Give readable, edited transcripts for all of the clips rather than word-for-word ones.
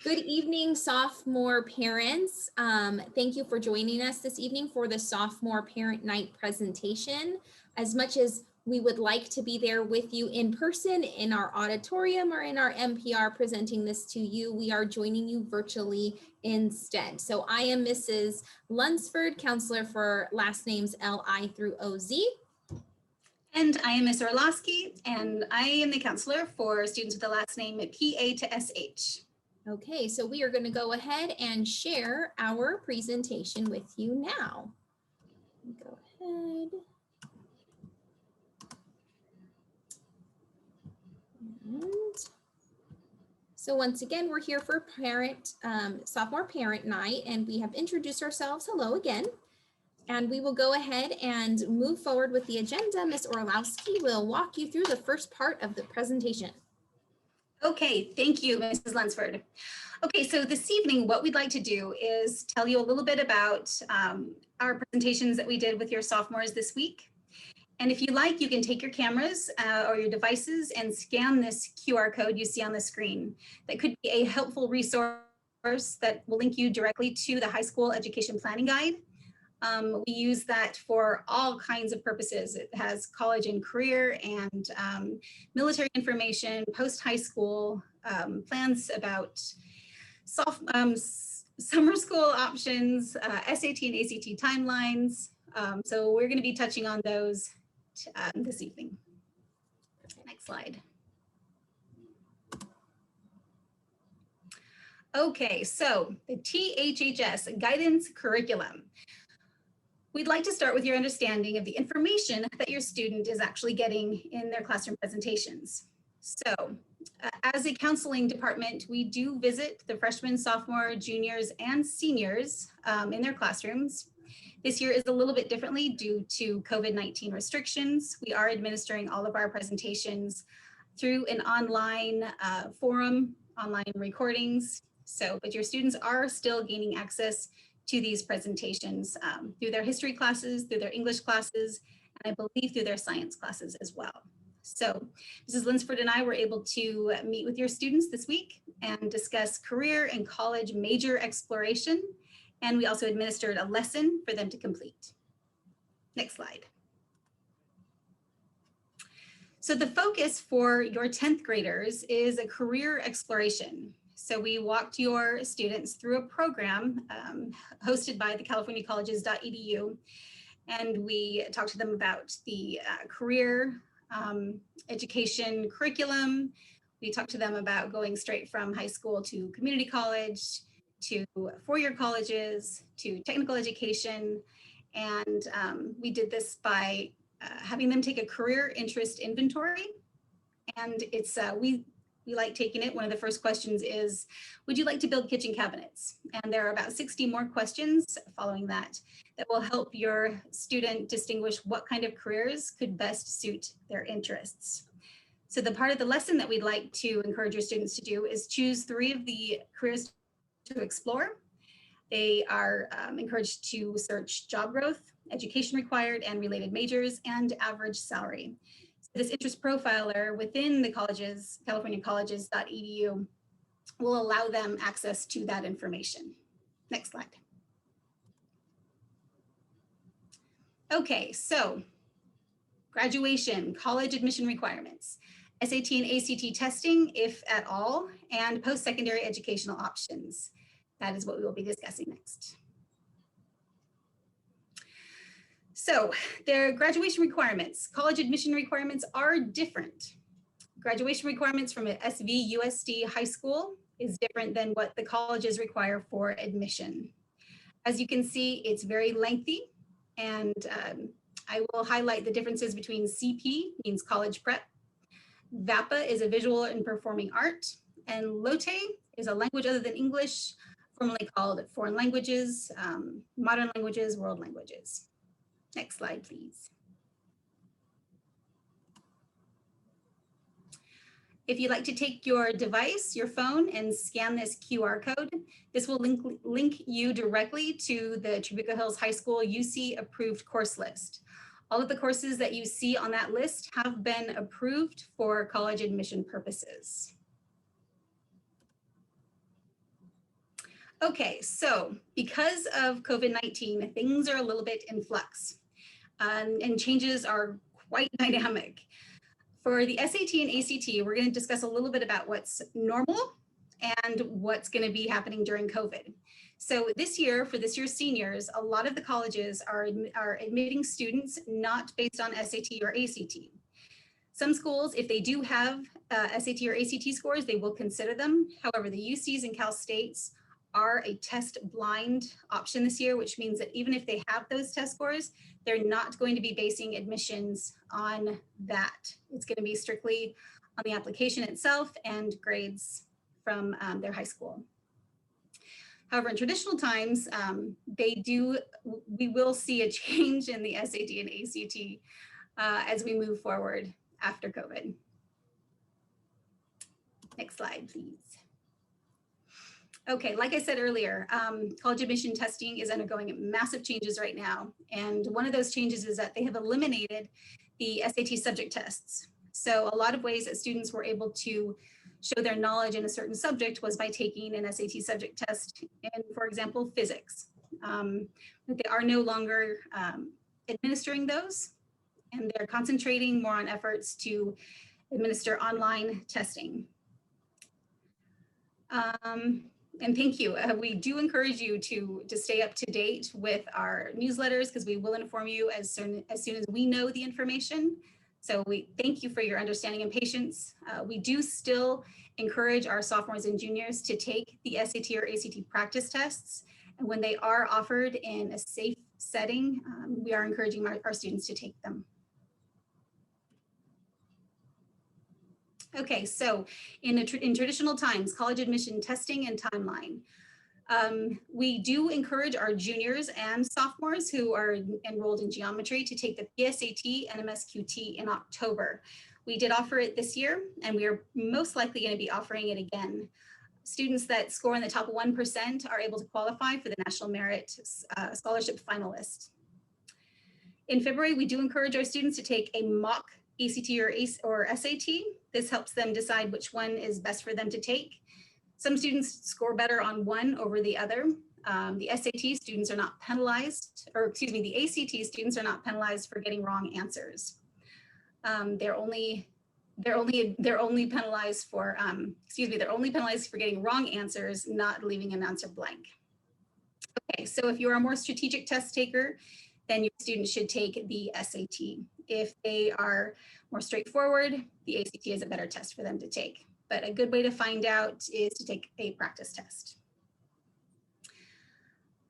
Good evening, sophomore parents. Thank you for joining us this evening for the Sophomore Parent Night presentation. As much as we would like to be there with you in person in our auditorium or in our MPR presenting this to you, we are joining you virtually instead. So I am Mrs. Lunsford, counselor for last names L-I through O-Z. And I am Ms. Orlowski, and I am the counselor for students with the last name THHS. Okay, so we are going to go ahead and share our presentation with you now. Go ahead. And so once again, we're here for Sophomore Parent Night, and we have introduced ourselves. Hello again. And we will go ahead and move forward with the agenda. Ms. Orlowski will walk you through the first part of the presentation. Okay, thank you, Mrs. Lunsford. Okay, so this evening, what we'd like to do is tell you a little bit about our presentations that we did with your sophomores this week. And if you like, you can take your cameras or your devices and scan this QR code you see on the screen. That could be a helpful resource that will link you directly to the high school education planning guide. We use that for all kinds of purposes. It has college and career and military information, post-high school, plans about summer school options, SAT and ACT timelines. So we're going to be touching on those this evening. Next slide. Okay, so the THHS guidance curriculum. We'd like to start with your understanding of the information that your student is actually getting in their classroom presentations. So as a counseling department, we do visit the freshmen, sophomore, juniors, and seniors in their classrooms. This year is a little bit differently due to COVID-19 restrictions. We are administering all of our presentations through an online forum, online recordings. But your students are still gaining access to these presentations through their history classes, through their English classes, and I believe through their science classes as well. So Mrs. Lunsford and I were able to meet with your students this week and discuss career and college major exploration. And we also administered a lesson for them to complete. Next slide. So the focus for your 10th graders is a career exploration. So we walked your students through a program hosted by the californiacolleges.edu, and we talked to them about the career education curriculum. We talked to them about going straight from high school to community college, to four-year colleges, to technical education. And we did this by having them take a career interest inventory. And it's, we like taking it. One of the first questions is, would you like to build kitchen cabinets? And there are about 60 more questions following that will help your student distinguish what kind of careers could best suit their interests. So the part of the lesson that we'd like to encourage your students to do is choose 3 of the careers to explore. They are encouraged to search job growth, education required and related majors, and average salary. This interest profiler within the colleges, californiacolleges.edu, will allow them access to that information. Next slide. Okay, so graduation, college admission requirements, SAT and ACT testing, if at all, and post-secondary educational options. That is what we will be discussing next. So their graduation requirements, college admission requirements are different. Graduation requirements from an SVUSD high school is different than what the colleges require for admission. As you can see, it's very lengthy, and I will highlight the differences between CP, means college prep, VAPA is a visual and performing art, and LOTE is a language other than English, formerly called foreign languages, modern languages, world languages. Next slide, please. If you'd like to take your device, your phone, and scan this QR code, this will link you directly to the Trabuco Hills High School UC approved course list. All of the courses that you see on that list have been approved for college admission purposes. Okay, so because of COVID-19, things are a little bit in flux, and changes are quite dynamic. For the SAT and ACT, we're going to discuss a little bit about what's normal and what's going to be happening during COVID. So this year, for this year's seniors, a lot of the colleges are admitting students not based on SAT or ACT. Some schools, if they do have SAT or ACT scores, they will consider them. However, the UCs and Cal States are a test blind option this year, which means that even if they have those test scores, they're not going to be basing admissions on that. It's going to be strictly on the application itself and grades from their high school. However, in traditional times, we will see a change in the SAT and ACT as we move forward after COVID. Next slide, please. Okay, like I said earlier, college admission testing is undergoing massive changes right now. And one of those changes is that they have eliminated the SAT subject tests. So a lot of ways that students were able to show their knowledge in a certain subject was by taking an SAT subject test in, for example, physics. But they are no longer administering those, and they're concentrating more on efforts to administer online testing. And thank you. We do encourage you to stay up to date with our newsletters, because we will inform you as soon as we know the information. So we thank you for your understanding and patience. We do still encourage our sophomores and juniors to take the SAT or ACT practice tests. And when they are offered in a safe setting, we are encouraging our students to take them. Okay, so in traditional times, college admission testing and timeline. We do encourage our juniors and sophomores who are enrolled in geometry to take the PSAT and MSQT in October. We did offer it this year, and we are most likely going to be offering it again. Students that score in the top 1% are able to qualify for the National Merit Scholarship finalist. In February, we do encourage our students to take a mock ACT or SAT. This helps them decide which one is best for them to take. Some students score better on one over the other. The SAT students are not penalized, or excuse me, the ACT students are not penalized for getting wrong answers. They're only penalized for, they're only penalized for getting wrong answers, not leaving an answer blank. Okay, so if you're a more strategic test taker, then your students should take the SAT. If they are more straightforward, the ACT is a better test for them to take. But a good way to find out is to take a practice test.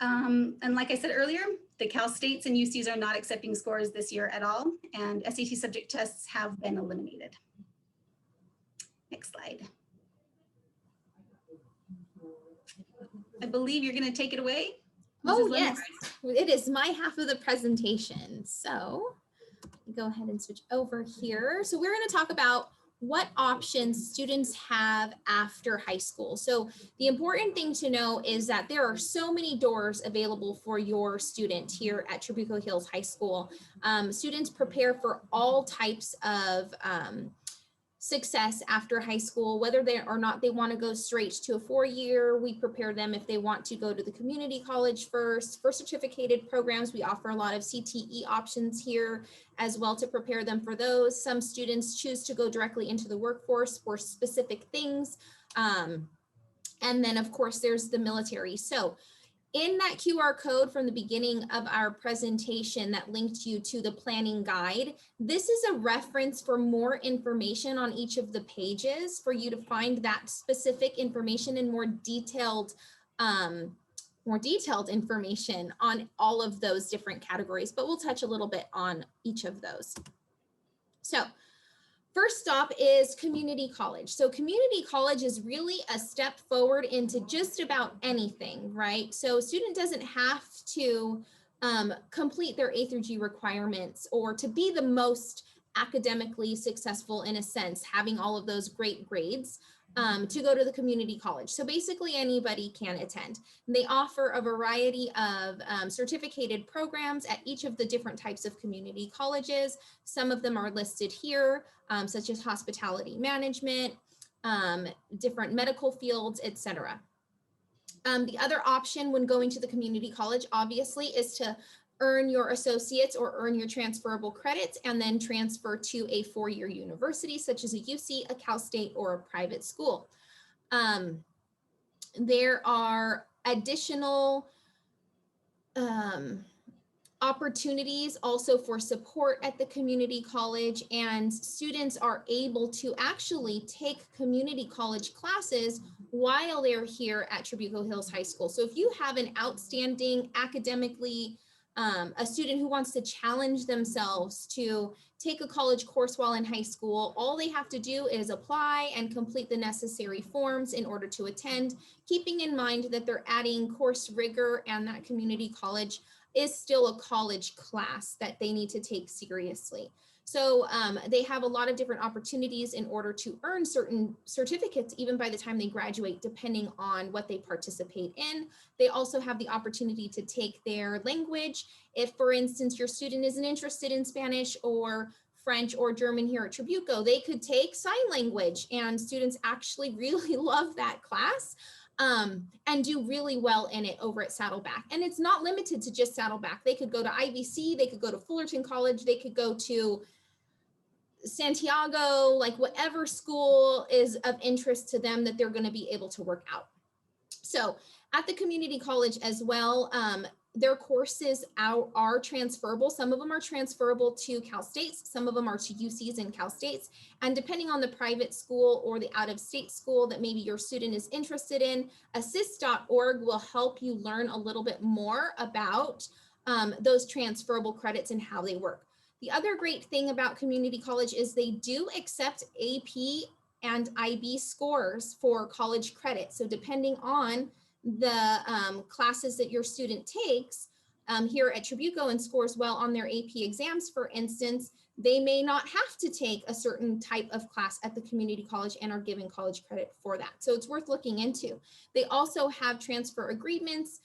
And like I said earlier, the Cal States and UCs are not accepting scores this year at all, and SAT subject tests have been eliminated. Next slide. I believe you're going to take it away. Oh, yes, it is my half of the presentation. So go ahead and switch over here. So we're going to talk about what options students have after high school. So the important thing to know is that there are so many doors available for your student here at Trabuco Hills High School. Students prepare for all types of success after high school, whether they or not they want to go straight to a 4-year. We prepare them if they want to go to the community college first. For certificated programs, we offer a lot of CTE options here as well to prepare them for those. Some students choose to go directly into the workforce for specific things. And then of course there's the military. So in that QR code from the beginning of our presentation that linked you to the planning guide, this is a reference for more information on each of the pages for you to find that specific information and more detailed information on all of those different categories, but we'll touch a little bit on each of those. So first stop is community college. So community college is really a step forward into just about anything, right? So a student doesn't have to complete their A through G requirements or to be the most academically successful in a sense, having all of those great grades to go to the community college. So basically anybody can attend. And they offer a variety of certificated programs at each of the different types of community colleges. Some of them are listed here, such as hospitality management, different medical fields, etc. The other option when going to the community college, obviously, is to earn your associates or earn your transferable credits and then transfer to a four-year university, such as a UC, a Cal State, or a private school. There are additional opportunities also for support at the community college, and students are able to actually take community college classes while they're here at Trabuco Hills High School. So if you have an outstanding academically, a student who wants to challenge themselves to take a college course while in high school, all they have to do is apply and complete the necessary forms in order to attend, keeping in mind that they're adding course rigor, and that community college is still a college class that they need to take seriously. So they have a lot of different opportunities in order to earn certain certificates, even by the time they graduate, depending on what they participate in. They also have the opportunity to take their language. If, for instance, your student isn't interested in Spanish or French or German here at Trabuco, they could take sign language, and students actually really love that class. And do really well in it over at Saddleback. And it's not limited to just Saddleback. They could go to IVC, they could go to Fullerton College, they could go to Santiago, like whatever school is of interest to them that they're going to be able to work out. So at the community college as well, their courses are transferable. Some of them are transferable to Cal States, some of them are to UCs and Cal States. And depending on the private school or the out-of-state school that maybe your student is interested in, assist.org will help you learn a little bit more about those transferable credits and how they work. The other great thing about community college is they do accept AP and IB scores for college credit. So depending on the classes that your student takes here at Trabuco and scores well on their AP exams, for instance, they may not have to take a certain type of class at the community college and are given college credit for that. So it's worth looking into. They also have transfer agreements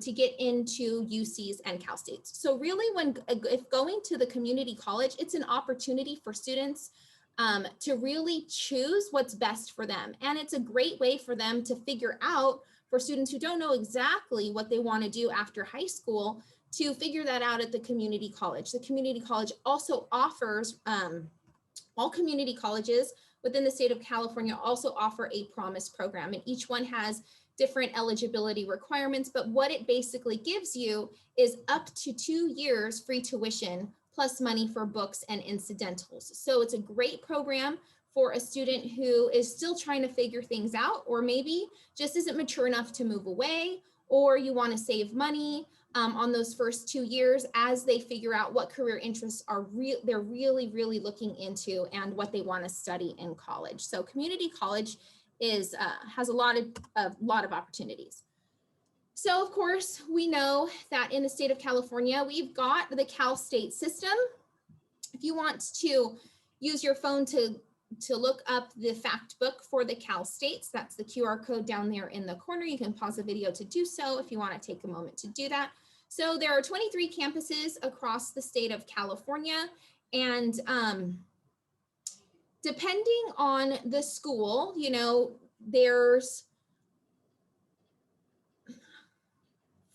to get into UCs and Cal States. So really, if going to the community college, it's an opportunity for students to really choose what's best for them. And it's a great way for them to figure out, for students who don't know exactly what they want to do after high school, to figure that out at the community college. The community college also offers, all community colleges within the state of California also offer a promise program, and each one has different eligibility requirements, but what it basically gives you is up to 2 years free tuition plus money for books and incidentals. So it's a great program for a student who is still trying to figure things out, or maybe just isn't mature enough to move away, or you want to save money on those first 2 years as they figure out what career interests they're really looking into and what they want to study in college. So community college has a lot of opportunities. So of course, we know that in the state of California, we've got the Cal State system. If you want to use your phone to look up the fact book for the Cal States, that's the QR code down there in the corner. You can pause the video to do so if you want to take a moment to do that. So there are 23 campuses across the state of California, and depending on the school, there's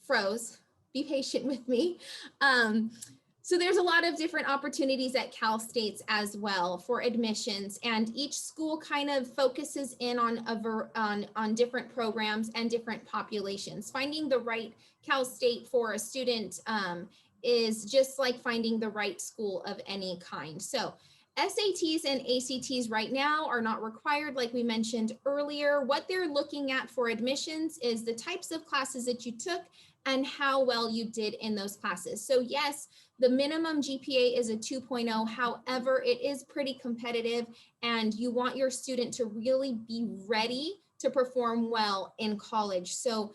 froze, be patient with me. So there's a lot of different opportunities at Cal States as well for admissions, and each school kind of focuses in on different programs and different populations. Finding the right Cal State for a student is just like finding the right school of any kind. So SATs and ACTs right now are not required, like we mentioned earlier. What they're looking at for admissions is the types of classes that you took and how well you did in those classes. So yes, the minimum GPA is a 2.0. However, it is pretty competitive, and you want your student to really be ready to perform well in college. So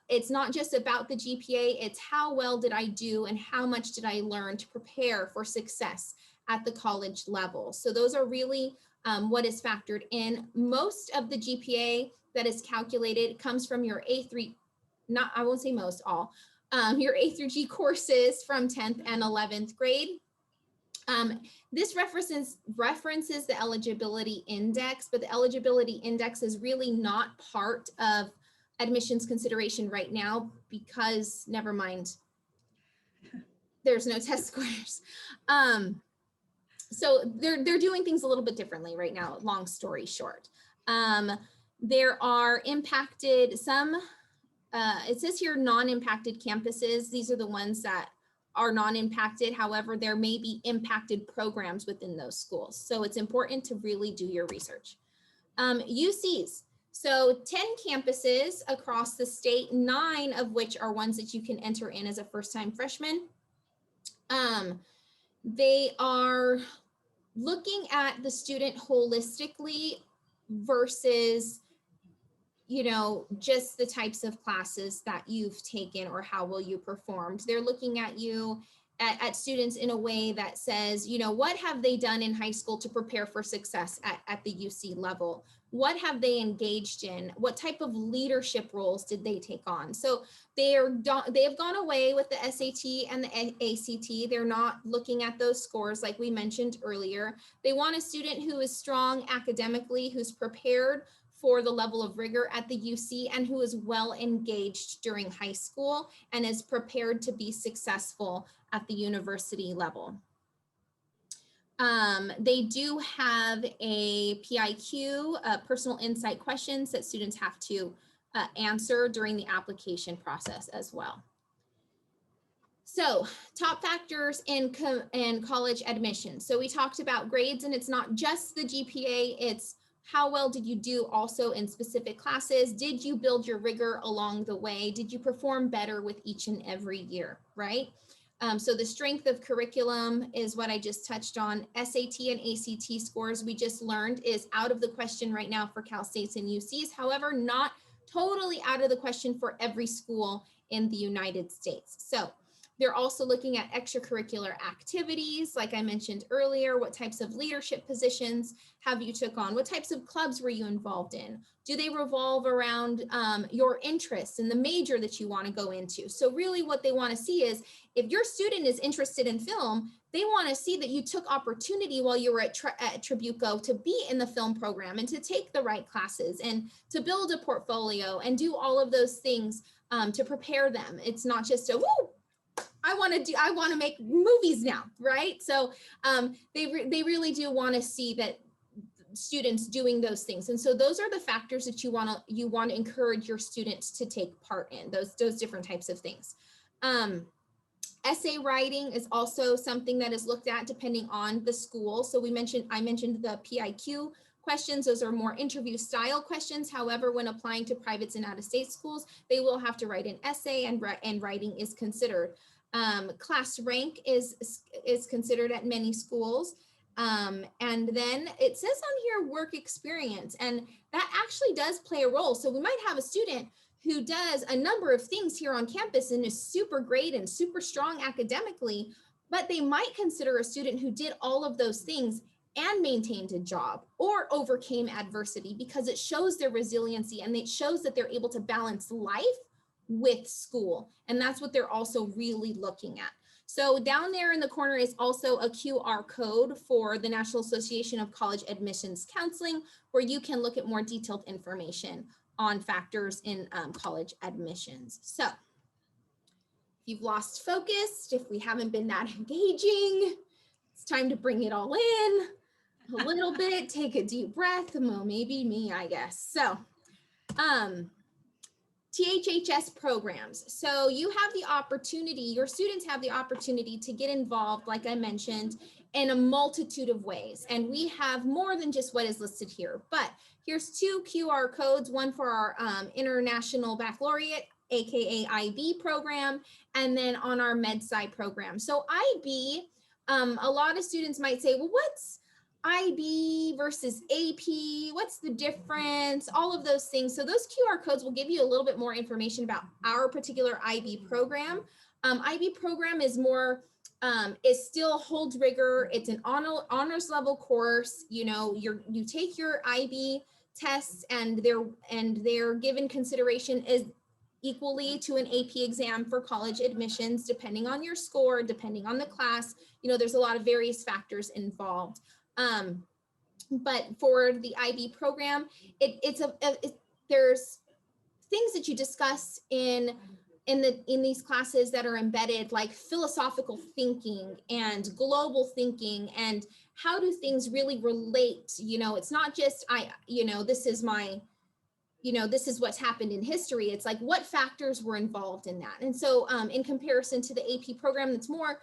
it's not just about the GPA, it's how well did I do and how much did I learn to prepare for success at the college level. So those are really what is factored in. Most of the GPA that is calculated comes from your A3, I won't say most, all, your A through G courses from 10th and 11th grade. This references the eligibility index, but the eligibility index is really not part of admissions consideration right now because, never mind, there's no test scores. So they're doing things a little bit differently right now, long story short. There are impacted, some, it says here non-impacted campuses. These are the ones that are non-impacted. However, there may be impacted programs within those schools. So it's important to really do your research. UCs. So 10 campuses across the state, 9 of which are ones that you can enter in as a first-time freshman. They are looking at the student holistically versus, you know, just the types of classes that you've taken or how well you performed. They're looking at you, at students in a way that says, you know, what have they done in high school to prepare for success at the UC level? What have they engaged in? What type of leadership roles did they take on? So they have gone away with the SAT and the ACT. They're not looking at those scores like we mentioned earlier. They want a student who is strong academically, who's prepared for the level of rigor at the UC, and who is well engaged during high school and is prepared to be successful at the university level. They do have a PIQ, personal insight questions that students have to answer during the application process as well. So top factors in college admission. So we talked about grades, and it's not just the GPA, it's how well did you do also in specific classes? Did you build your rigor along the way? Did you perform better with each and every year, right? So the strength of curriculum is what I just touched on. SAT and ACT scores we just learned is out of the question right now for Cal States and UCs. However, not totally out of the question for every school in the United States. So they're also looking at extracurricular activities, like I mentioned earlier. What types of leadership positions have you took on? What types of clubs were you involved in? Do they revolve around your interests and the major that you want to go into? So really what they want to see is, if your student is interested in film, they want to see that you took opportunity while you were at Tribuco to be in the film program and to take the right classes and to build a portfolio and do all of those things to prepare them. It's not just a, woo, I want to make movies now, right? So they really do want to see that students doing those things. And so those are the factors that you want to encourage your students to take part in, those different types of things. Essay writing is also something that is looked at depending on the school. So I mentioned the PIQ questions. Those are more interview style questions. However, when applying to privates and out-of-state schools, they will have to write an essay, and writing is considered. Class rank is considered at many schools. And then it says on here work experience, and that actually does play a role. So we might have a student who does a number of things here on campus and is super great and super strong academically, but they might consider a student who did all of those things and maintained a job or overcame adversity, because it shows their resiliency and it shows that they're able to balance life with school. And that's what they're also really looking at. So down there in the corner is also a QR code for the National Association of College Admissions Counseling, where you can look at more detailed information on factors in college admissions. So if you've lost focus, if we haven't been that engaging, it's time to bring it all in a little bit, take a deep breath. Well, maybe me, I guess. So THHS programs. So you have the opportunity, your students have the opportunity to get involved, like I mentioned, in a multitude of ways. And we have more than just what is listed here, but here's 2 QR codes, one for our International Baccalaureate, AKA IB program, and then on our MedSci program. So IB, a lot of students might say, well, what's IB versus AP? What's the difference? All of those things. So those QR codes will give you a little bit more information about our particular IB program. IB program is more, it still holds rigor. It's an honors level course. You know, you take your IB tests, and they're given consideration as equally to an AP exam for college admissions, depending on your score, depending on the class. You know, there's a lot of various factors involved. But for the IB program, there's things that you discuss in these classes that are embedded, like philosophical thinking and global thinking, and how do things really relate. It's not just this is my, this is what's happened in history. It's like, what factors were involved in that. And so in comparison to the AP program, that's more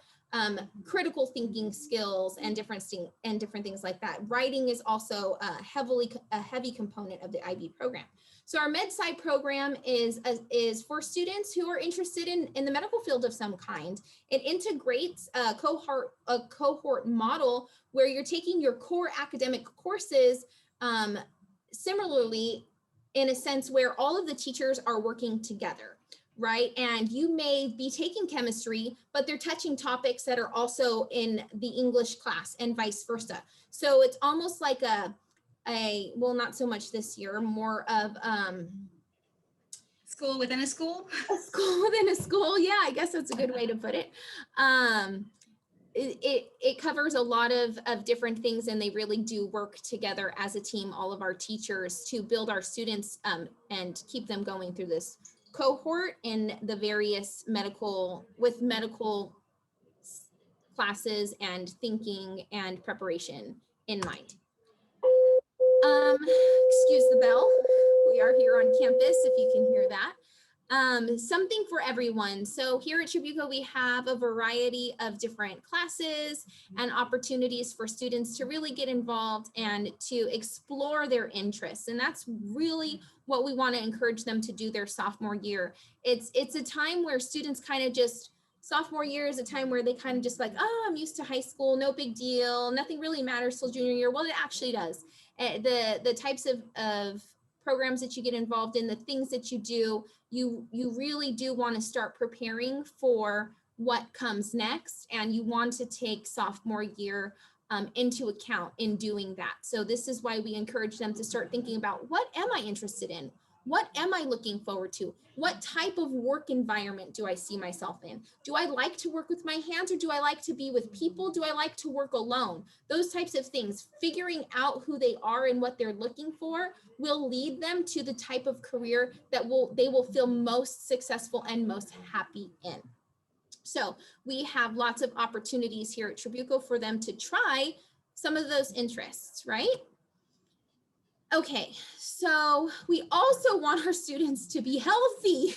critical thinking skills and different things like that. Writing is also a heavy component of the IB program. So our MedSci program is for students who are interested in the medical field of some kind. It integrates a cohort model where you're taking your core academic courses similarly, in a sense where all of the teachers are working together, right? And you may be taking chemistry, but they're touching topics that are also in the English class and vice versa. So it's almost like well, not so much this year, more of School within a school. A school within a school. Yeah, I guess that's a good way to put it. It covers a lot of different things, and they really do work together as a team, all of our teachers, to build our students and keep them going through this cohort in the various medical classes and thinking and preparation in mind. Excuse the bell. We are here on campus, if you can hear that. Something for everyone. So here at Tribuco, we have a variety of different classes and opportunities for students to really get involved and to explore their interests. And that's really what we want to encourage them to do their sophomore year. It's a time where students kind of just, sophomore year is a time where they kind of just like, oh, I'm used to high school, no big deal, nothing really matters till junior year. Well, it actually does. The types of programs that you get involved in, the things that you do, you really do want to start preparing for what comes next, and you want to take sophomore year into account in doing that. So this is why we encourage them to start thinking about, what am I interested in? What am I looking forward to? What type of work environment do I see myself in? Do I like to work with my hands, or do I like to be with people? Do I like to work alone? Those types of things, figuring out who they are and what they're looking for will lead them to the type of career that they will feel most successful and most happy in. So we have lots of opportunities here at Tribuco for them to try some of those interests, right? Okay, so we also want our students to be healthy.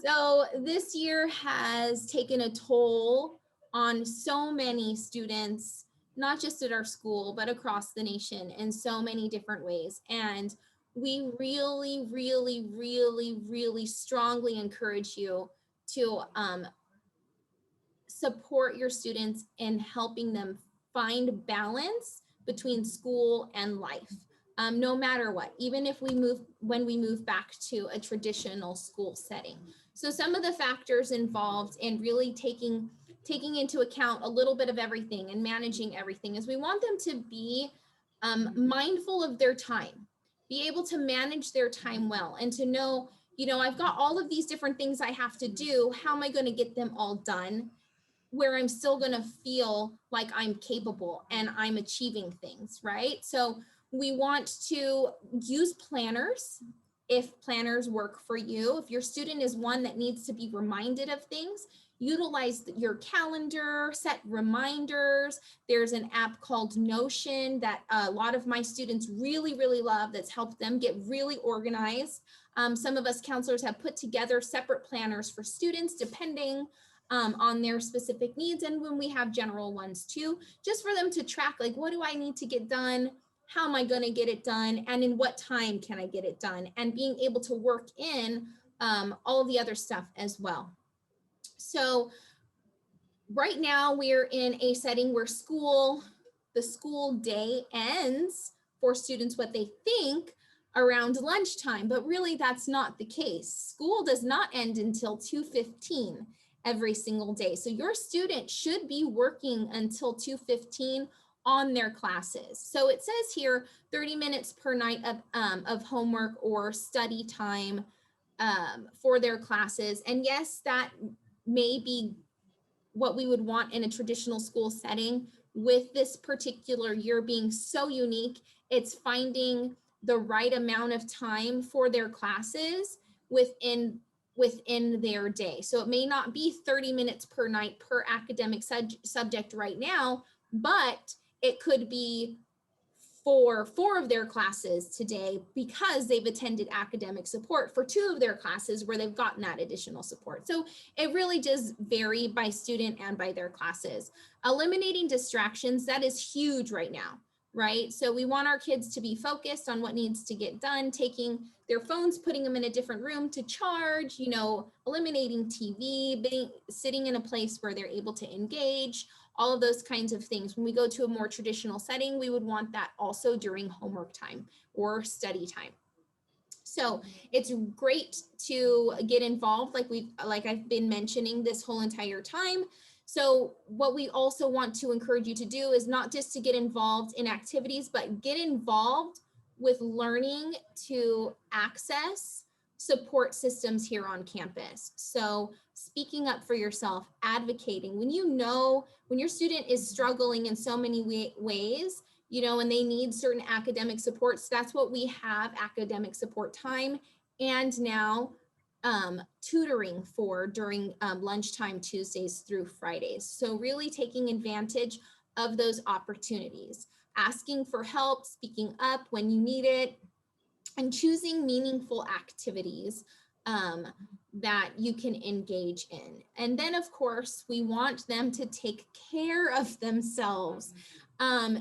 So this year has taken a toll on so many students, not just at our school, but across the nation in so many different ways. And we really, really, really, really strongly encourage you to support your students in helping them find balance between school and life. No matter what, even if when we move back to a traditional school setting. So some of the factors involved in really taking into account a little bit of everything and managing everything is we want them to be mindful of their time, be able to manage their time well, and to know, I've got all of these different things I have to do. How am I going to get them all done where I'm still going to feel like I'm capable and I'm achieving things, right? So we want to use planners if planners work for you. If your student is one that needs to be reminded of things, utilize your calendar, set reminders. There's an app called Notion that a lot of my students really, really love, that's helped them get really organized. Some of us counselors have put together separate planners for students depending on their specific needs, and when we have general ones too, just for them to track, like, what do I need to get done? How am I going to get it done? And in what time can I get it done? And being able to work in all of the other stuff as well. So right now we're in a setting where the school day ends for students, what they think, around lunchtime, but really that's not the case. School does not end until 2:15 every single day. So your student should be working until 2:15 on their classes. So it says here 30 minutes per night of homework or study time for their classes. And yes, that may be what we would want in a traditional school setting. With this particular year being so unique, it's finding the right amount of time for their classes within their day. So it may not be 30 minutes per night per academic subject right now, but it could be for 4 of their classes today because they've attended academic support for 2 of their classes where they've gotten that additional support. So it really does vary by student and by their classes. Eliminating distractions, that is huge right now, right? So we want our kids to be focused on what needs to get done, taking their phones, putting them in a different room to charge, you know, eliminating TV, sitting in a place where they're able to engage, all of those kinds of things. When we go to a more traditional setting, we would want that also during homework time or study time. So it's great to get involved, like I've been mentioning this whole entire time. So what we also want to encourage you to do is not just to get involved in activities, but get involved with learning to access support systems here on campus. So speaking up for yourself, advocating, when your student is struggling in so many ways, you know, and they need certain academic supports, that's what we have academic support time and now tutoring for during lunchtime Tuesdays through Fridays. So really taking advantage of those opportunities, asking for help, speaking up when you need it, and choosing meaningful activities that you can engage in. And then of course, we want them to take care of themselves.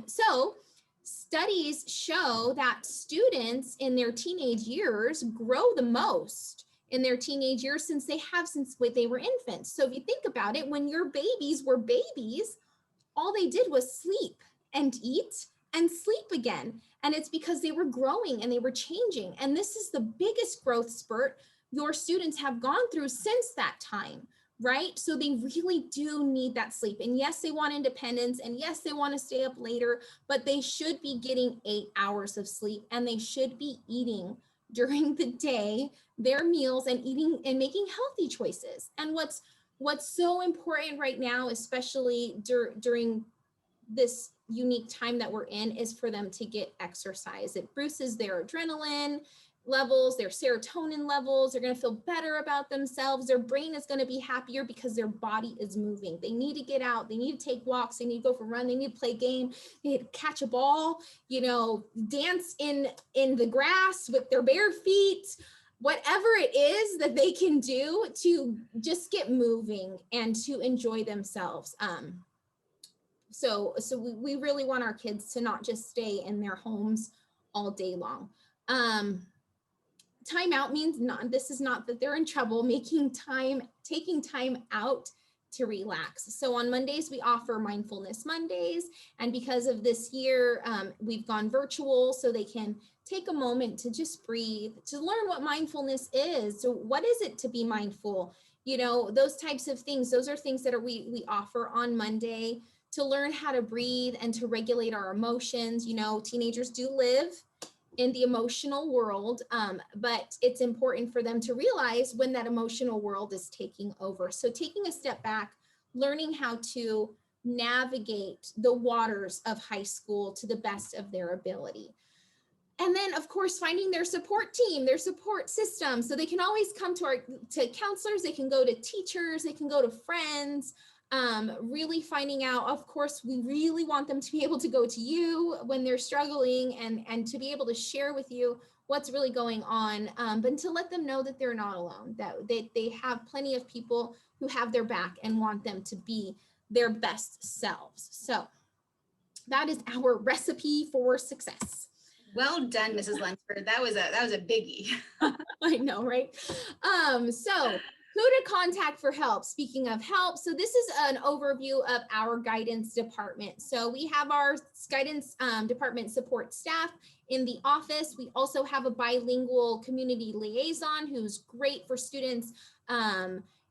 So studies show that students in their teenage years grow the most in their teenage years since they were infants. So if you think about it, when your babies were babies, all they did was sleep and eat and sleep again. And it's because they were growing and they were changing. And this is the biggest growth spurt your students have gone through since that time, right? So they really do need that sleep. And yes, they want independence. And yes, they want to stay up later, but they should be getting 8 hours of sleep and they should be eating during the day, their meals, and eating and making healthy choices. And what's so important right now, especially during this unique time that we're in, is for them to get exercise. It boosts their adrenaline levels, their serotonin levels. They're going to feel better about themselves. Their brain is going to be happier because their body is moving. They need to get out. They need to take walks. They need to go for a run. They need to play a game. They need to catch a ball, you know, dance in the grass with their bare feet, whatever it is that they can do to just get moving and to enjoy themselves. So we really want our kids to not just stay in their homes all day long. Time out means this is not that they're in trouble, taking time out to relax. So on Mondays, we offer Mindfulness Mondays. And because of this year, we've gone virtual so they can take a moment to just breathe, to learn what mindfulness is. So what is it to be mindful? You know, those types of things, those are things that we offer on Monday to learn how to breathe and to regulate our emotions. You know, teenagers do live in the emotional world, but it's important for them to realize when that emotional world is taking over. So taking a step back, learning how to navigate the waters of high school to the best of their ability. And then, of course, finding their support team, their support system. So they can always come to counselors, they can go to teachers, they can go to friends. Really finding out, of course, we really want them to be able to go to you when they're struggling and to be able to share with you what's really going on, but to let them know that they're not alone, that they have plenty of people who have their back and want them to be their best selves. So that is our recipe for success. Well done, Mrs. Lunsford. That was a biggie. I know, right? So who to contact for help. Speaking of help, so this is an overview of our guidance department. So we have our guidance department support staff in the office. We also have a bilingual community liaison who's great for students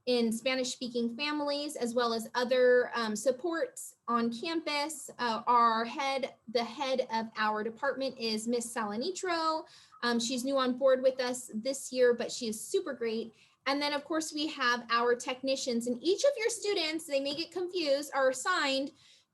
in Spanish-speaking families, as well as other supports on campus. The head of our department is Miss Salanitro. She's new on board with us this year, but she is super great. And then of course we have our technicians, and each of your students, they may get confused, are assigned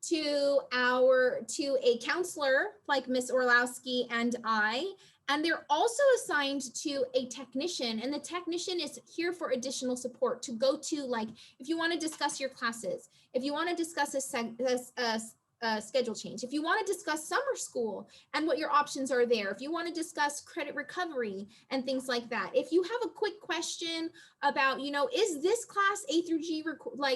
to a counselor like Miss Orlowski and I, And they're also assigned to a technician, and the technician is here for additional support to go to, like, if you want to discuss your classes, if you want to discuss a schedule change, if you want to discuss summer school and what your options are there, if you want to discuss credit recovery and things like that, if you have a quick question about, is this class A through G,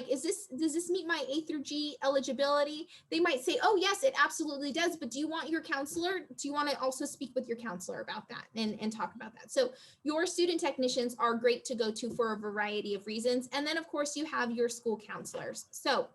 does this meet my A through G eligibility? They might say, oh yes, it absolutely does, but do you want to also speak with your counselor about that and talk about that? So your student technicians are great to go to for a variety of reasons. And then of course you have your school counselors. So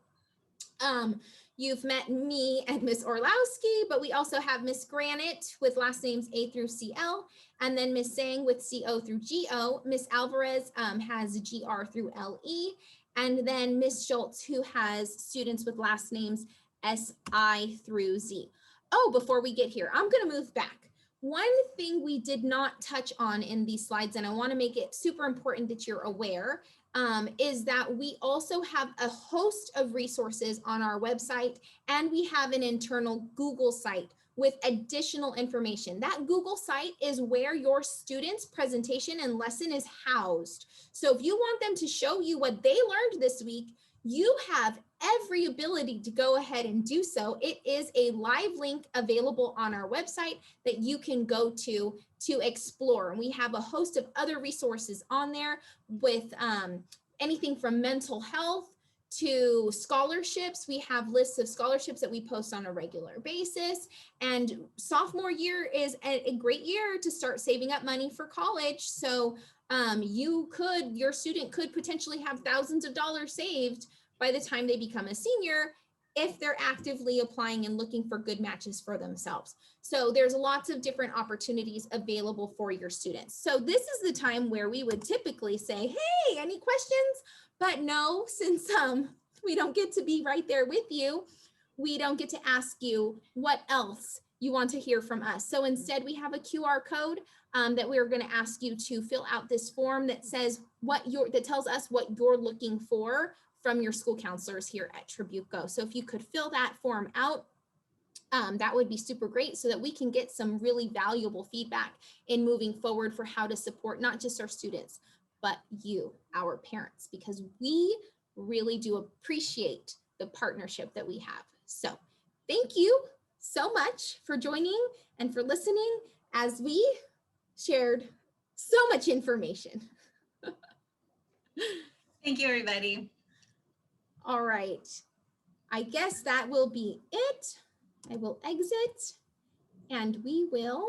you've met me and Miss Orlowski, but we also have Miss Granite with last names A through CL, and then Miss Sang with CO through GO. Miss Alvarez has GR through LE, and then Miss Schultz, who has students with last names SI through Z. Oh, before we get here, I'm going to move back. One thing we did not touch on in these slides, and I want to make it super important that you're aware, is that we also have a host of resources on our website, and we have an internal Google site with additional information. That Google site is where your students' presentation and lesson is housed. So if you want them to show you what they learned this week, you have every ability to go ahead and do so. It is a live link available on our website that you can go to explore. And we have a host of other resources on there with anything from mental health to scholarships. We have lists of scholarships that we post on a regular basis. And sophomore year is a great year to start saving up money for college. So your student could potentially have thousands of dollars saved by the time they become a senior if they're actively applying and looking for good matches for themselves. So there's lots of different opportunities available for your students. So this is the time where we would typically say, hey, any questions? But no, since we don't get to be right there with you, we don't get to ask you what else you want to hear from us. So instead we have a QR code that we're going to ask you to fill out this form that says that tells us what you're looking for from your school counselors here at Tribuco. So if you could fill that form out, that would be super great so that we can get some really valuable feedback in moving forward for how to support not just our students, but you, our parents, because we really do appreciate the partnership that we have. So thank you so much for joining and for listening as we shared so much information. Thank you, everybody. All right. I guess that will be it. I will exit and we will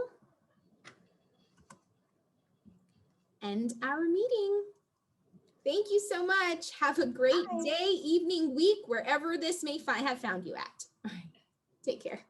end our meeting. Thank you so much. Have a great day, evening, week, wherever this may have found you at. All right. Take care.